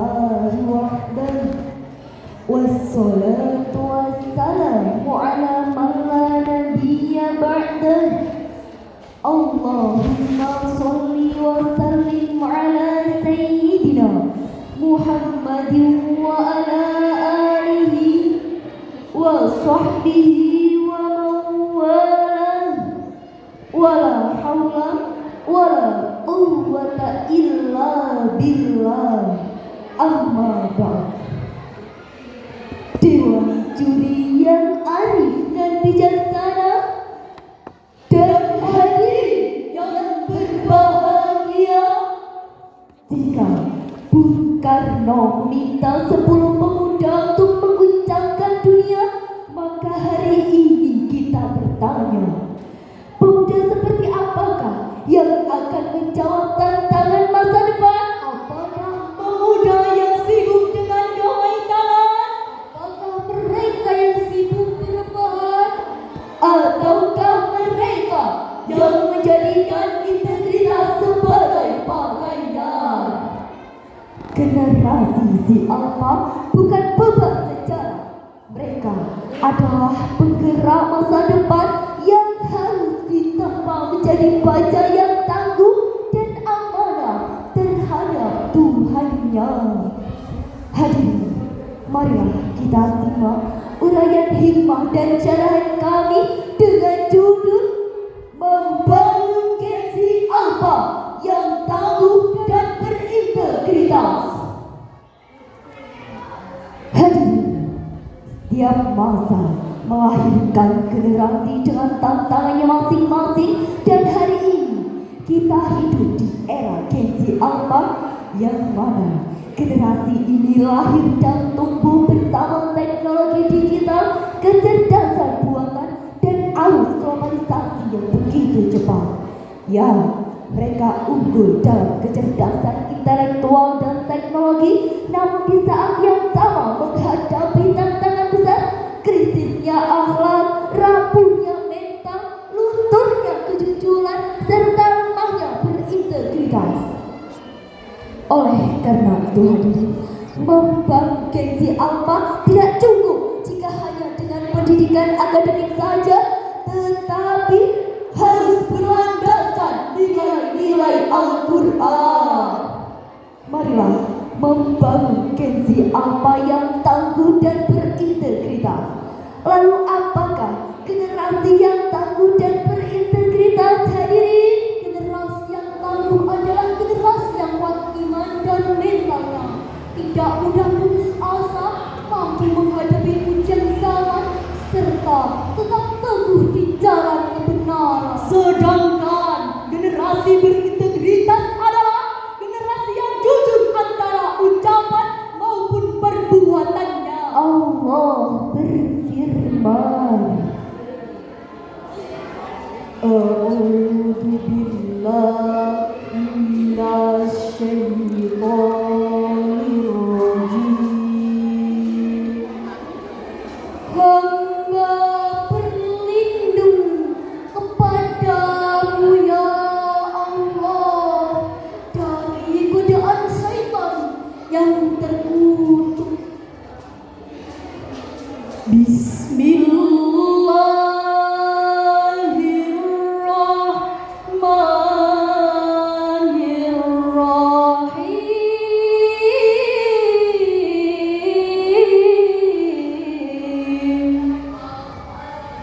lillahi wahdahu wassalatu wassalamu ala man la nabiyya ba'dahu. Allahumma sholli wa sallim ala sayyidina Muhammadin wa ala alihi wa sahbihi wa man wala hawla wala quwwata illa billah. Amma ba'd. Dewan juri yang arif dan bijaksana dan hadirin yang berbahagia, jika Bung Karno minta 10 pemuda untuk mengguncangkan dunia, maka hari ini kita bertanya, pemuda seperti apakah yang akan menjawab tantangan masa depan? Apakah pemuda yang sibuk dengan doai tangan? Apakah mereka yang sibuk berebahan? Ataukah mereka yang menjadikan integritas sebagai pakaian? Generasi Si Alpha bukan beban sejarah. Mereka adalah penggerak masa depan yang harus ditempa menjadi baja yang tangguh dan amanah terhadap Tuhannya. Hadirin, marilah kita simak uraian hikmah dan syarahan kami dengan judul Membangun Gen Alpha yang tangguh dan berintegritas. Hadirin, setiap masa melahirkan generasi dengan tantangannya masing-masing, dan hari ini kita hidup di era Gen Alpha yang mana generasi ini lahir dan tumbuh bersama teknologi digital, kecerdasan buatan, dan arus globalisasi yang begitu cepat. Ya, mereka unggul dalam kecerdasan intelektual dan teknologi, namun di saat yang sama menghadapi tantangan besar, krisisnya akhlak, rapuhnya mental, lunturnya kejujuran, serta lemahnya berintegritas. Oleh karena itu hadirin, membangun Gen Alpha tidak cukup jika hanya dengan pendidikan akademik saja, tetapi harus berlandaskan nilai-nilai Al-Quran. Marilah membangun Gen Alpha yang tangguh dan berintegritas. Lalu apakah generasi yang tangguh dan berintegritas? Hadirin, generasi yang tangguh adalah generasi yang kuat iman dan mentalnya, tidak mudah putus asa, mampu menghadapi ujian zaman, serta tetap teguh di jalan kebenaran. Sedangkan generasi berintegritas adalah generasi yang jujur antara ucapan maupun perbuatannya. Allah berfirman, A'udzu billahi minasy syaithanir rajim. Hamba berlindung kepadamu ya Allah dari godaan syaitan yang terkutuk. Bismillahirrahmanirrahim.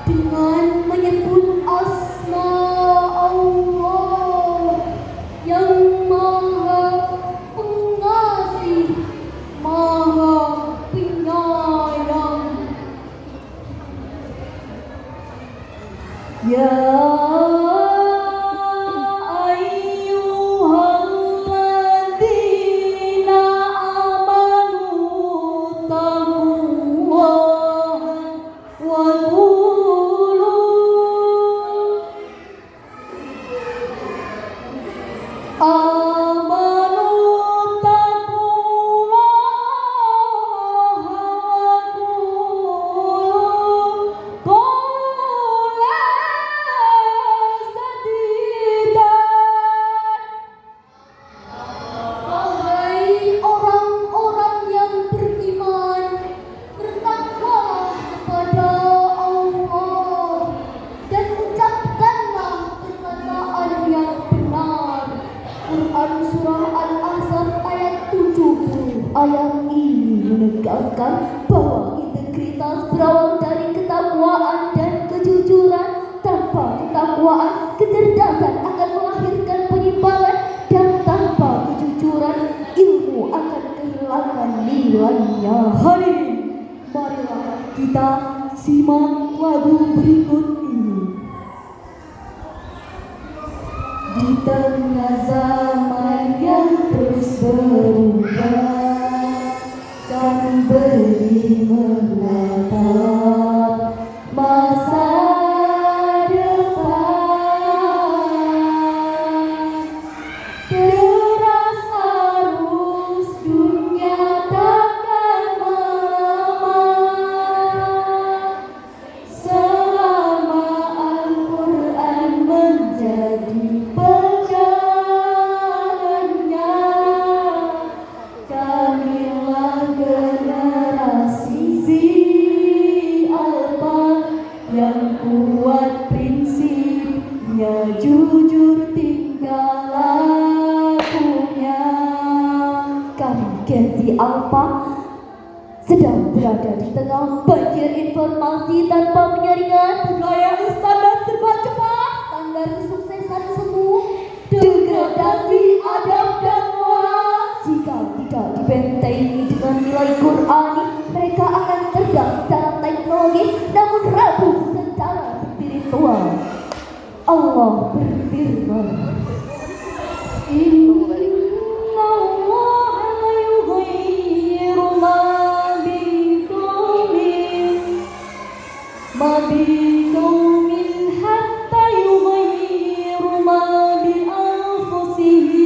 Dengan menyebut asma Allah yang Maha Pengasih, Maha Penyayang. Ya ayyuhalladzina amanu taqullaha wa qulu amanu taqullaha wa qulu qawlan ketakwaan, kecerdasan akan melahirkan penyimpangan, dan tanpa kejujuran ilmu akan kehilangan nilainya. Hadirin, marilah kita simak lagu berikut ini. Di tengah zaman yang terus berubah, kami beri menatap masa depan. Deras arus dunia takkan melemah selama Al-Quran menjadi pegangannya. Kamilah generasi si Alfa yang kuat prinsipnya, jujur tingkah lakunya. Kami Gen Z Alpha sedang berada di tengah banjir informasi tanpa penyaringan, Budaya instan dan serba cepat, standar kesuksesan semu, degradasi adab dan moral. Jika tidak dibentengi dengan nilai Qurani, mereka akan cerdas secara teknologi namun rapuh secara spiritual. Allah berfirman, Inna Allah la yughayyiru ma biqaumin hatta yughayyiru ma bi anfusihim.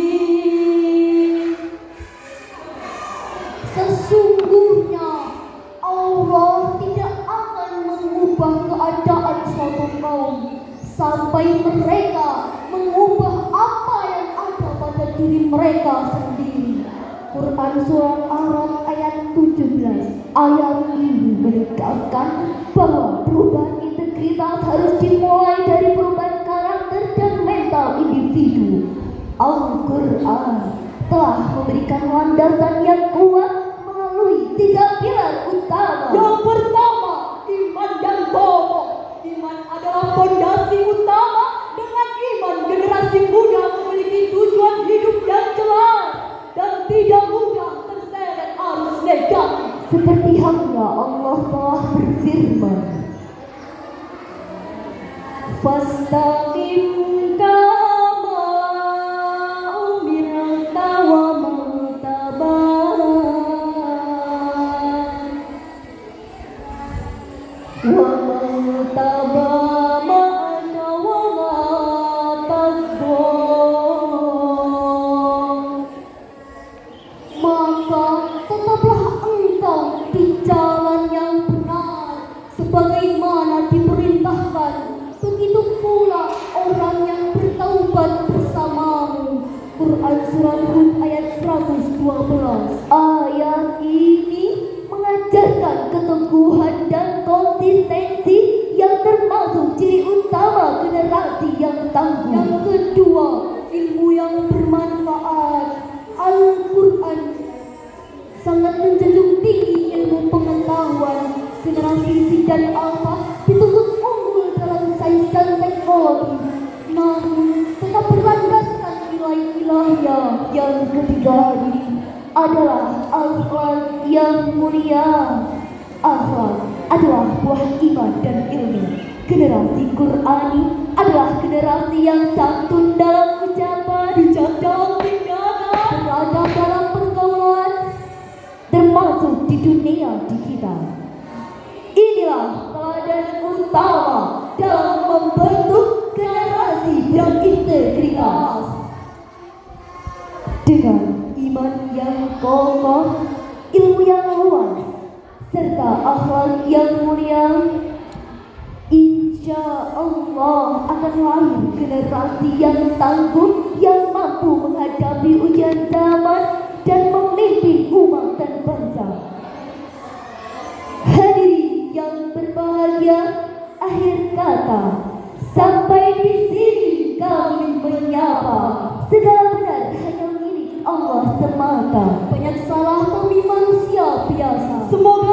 sesungguhnya Allah tidak akan mengubah keadaan suatu kaum sampai mereka mengubah apa yang ada pada diri mereka sendiri. Quran Surah Araf ayat 17. Ayat ini menegaskan bahwa perubahan integritas harus dimulai dari perubahan karakter dan mental individu. Al-Quran telah memberikan landasan yang kuat melalui 3 pilar utama. Yang pertama, iman dan kokoh. Iman adalah fondasi utama. Dengan iman, generasi muda memiliki tujuan hidup yang jelas dan tidak mudah terseret arus negatif. Seperti halnya Allah telah berfirman, Fastaqim kama umirta wa mutabaa wa mutabaa ma'ana wa ma tadghur. maka tetaplah engkau di jalan yang benar sebagaimana diperintahkan. Begitu pula orang yang bertaubat bersamamu. Quran Surah Hud ayat 112. Ayat ini mengajarkan keteguhan dan konsistensi yang termasuk ciri utama generasi yang tangguh. Yang kedua, ilmu yang bermanfaat. Al-Quran sangat menjunjung tinggi ilmu pengetahuan. Generasi Z dan Alpha dituntut unggul dalam sains dan teknologi, namun tetap berlandaskan nilai ilahiyah. Yang ketiga ini adalah akhlak yang mulia. Akhlak adalah buah iman dan ilmu. Generasi Qurani adalah generasi yang santun dalam ucapan, Bijak dalam tindakan, beradab dalam pergaulan, termasuk di dunia digital. Inilah teladan utama dalam membentuk generasi berintegritas. Dengan iman yang kokoh, ilmu yang luas, serta akhlak yang mulia, insya Allah akan lahir generasi yang tangguh, yang mampu menghadapi ujian zaman dan memimpin umat dan bangsa. Hadirin yang berbahagia, akhir kata sampai di sini kami menyapa. Segala benar hanya milik Allah semata. banyak salah kami manusia biasa. Semoga